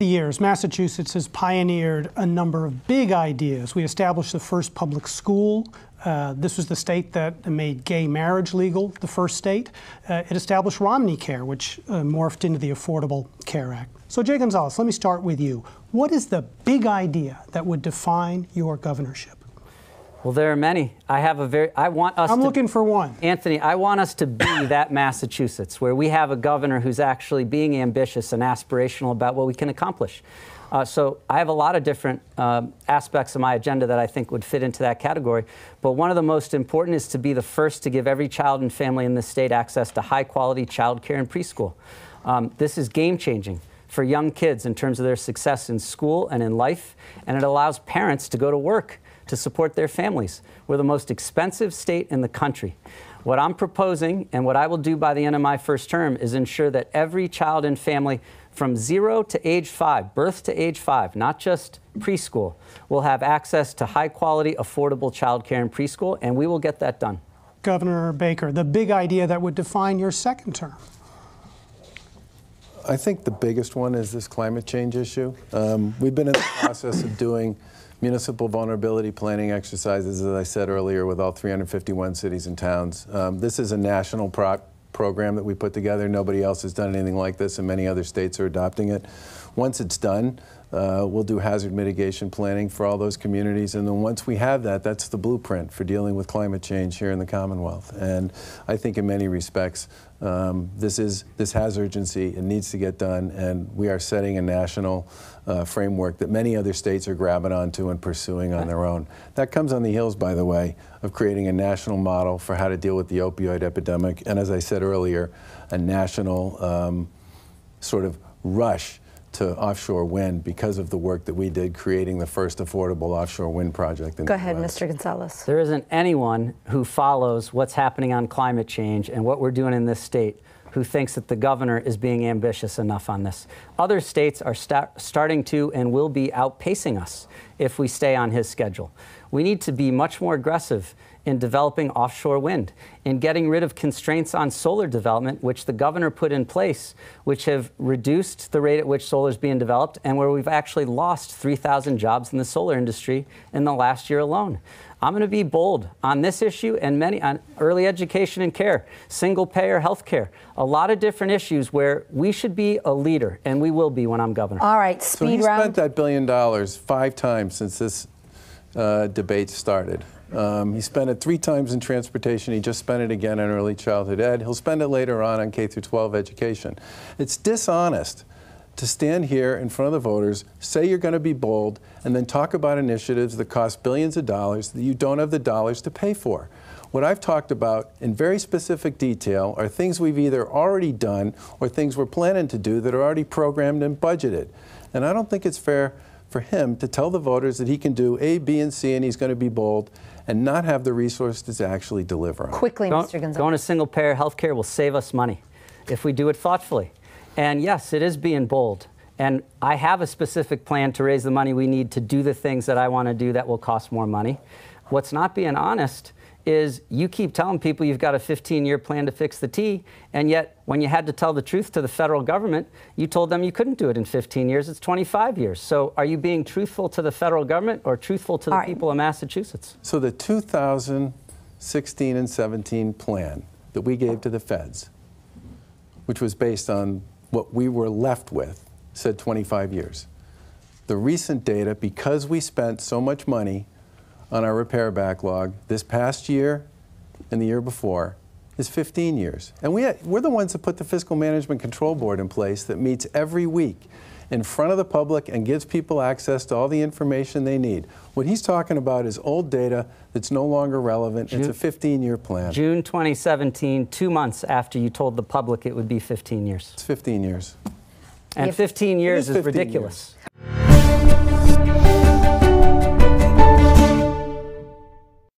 The years, Massachusetts has pioneered a number of big ideas. We established the first public school. This was the state that made gay marriage legal, the first state. It established Romney Care, which morphed into the Affordable Care Act. So Jay Gonzalez, let me start with you. What is the big idea that would define your governorship? Well, there are many. I'm looking for one. Anthony, I want us to be that Massachusetts, where we have a governor who's actually being ambitious and aspirational about what we can accomplish. So I have a lot of different aspects of my agenda that I think would fit into that category. But one of the most important is to be the first to give every child and family in this state access to high-quality child care and preschool. This is game-changing for young kids in terms of their success in school and in life, and it allows parents to go to work to support their families. We're the most expensive state in the country. What I'm proposing and what I will do by the end of my first term is ensure that every child and family from 0 to age 5, birth to age 5, not just preschool, will have access to high-quality, affordable child care and preschool, and we will get that done. Governor Baker, the big idea that would define your second term. I think the biggest one is this climate change issue. We've been in the process of doing municipal vulnerability planning exercises, as I said earlier, with all 351 cities and towns. This is a national program that we put together. Nobody else has done anything like this, and many other states are adopting it. Once it's done, we'll do hazard mitigation planning for all those communities, and then once we have that, that's the blueprint for dealing with climate change here in the Commonwealth. And I think in many respects, this has urgency. It needs to get done, and we are setting a national framework that many other states are grabbing onto and pursuing on their own. That comes on the heels, by the way, of creating a national model for how to deal with the opioid epidemic, and as I said earlier, a national sort of rush to offshore wind because of the work that we did creating the first affordable offshore wind project in the US. Go ahead, Mr. Gonzalez. There isn't anyone who follows what's happening on climate change and what we're doing in this state who thinks that the governor is being ambitious enough on this. Other states are starting to and will be outpacing us if we stay on his schedule. We need to be much more aggressive in developing offshore wind, in getting rid of constraints on solar development, which the governor put in place, which have reduced the rate at which solar is being developed, and where we've actually lost 3,000 jobs in the solar industry in the last year alone. I'm going to be bold on this issue and many on early education and care, single-payer health care, a lot of different issues where we should be a leader, and we will be when I'm governor. All right, speed round. So he spent that $1 billion 5 times since this debate started. He spent it 3 times in transportation. He just spent it again on early childhood ed. He'll spend it later on K-12 education. It's dishonest to stand here in front of the voters, say you're going to be bold, and then talk about initiatives that cost billions of dollars that you don't have the dollars to pay for. What I've talked about in very specific detail are things we've either already done or things we're planning to do that are already programmed and budgeted. And I don't think it's fair for him to tell the voters that he can do A, B, and C, and he's going to be bold, and not have the resources to actually deliver on it. Quickly, Mr. Gonzalez. Going to single-payer health care will save us money if we do it thoughtfully. And yes, it is being bold. And I have a specific plan to raise the money we need to do the things that I want to do that will cost more money. What's not being honest is you keep telling people you've got a 15-year plan to fix the T, and yet when you had to tell the truth to the federal government, you told them you couldn't do it in 15 years, it's 25 years. So are you being truthful to the federal government or truthful to the people of Massachusetts? So the 2016 and 17 plan that we gave to the feds, which was based on what we were left with, said 25 years. The recent data, because we spent so much money on our repair backlog this past year and the year before, is 15 years. And we're the ones that put the Fiscal Management Control Board in place that meets every week in front of the public and gives people access to all the information they need. What he's talking about is old data that's no longer relevant. It's a 15-year plan. June 2017, 2 months after you told the public it would be 15 years. It's 15 years. And 15 years is ridiculous. Years.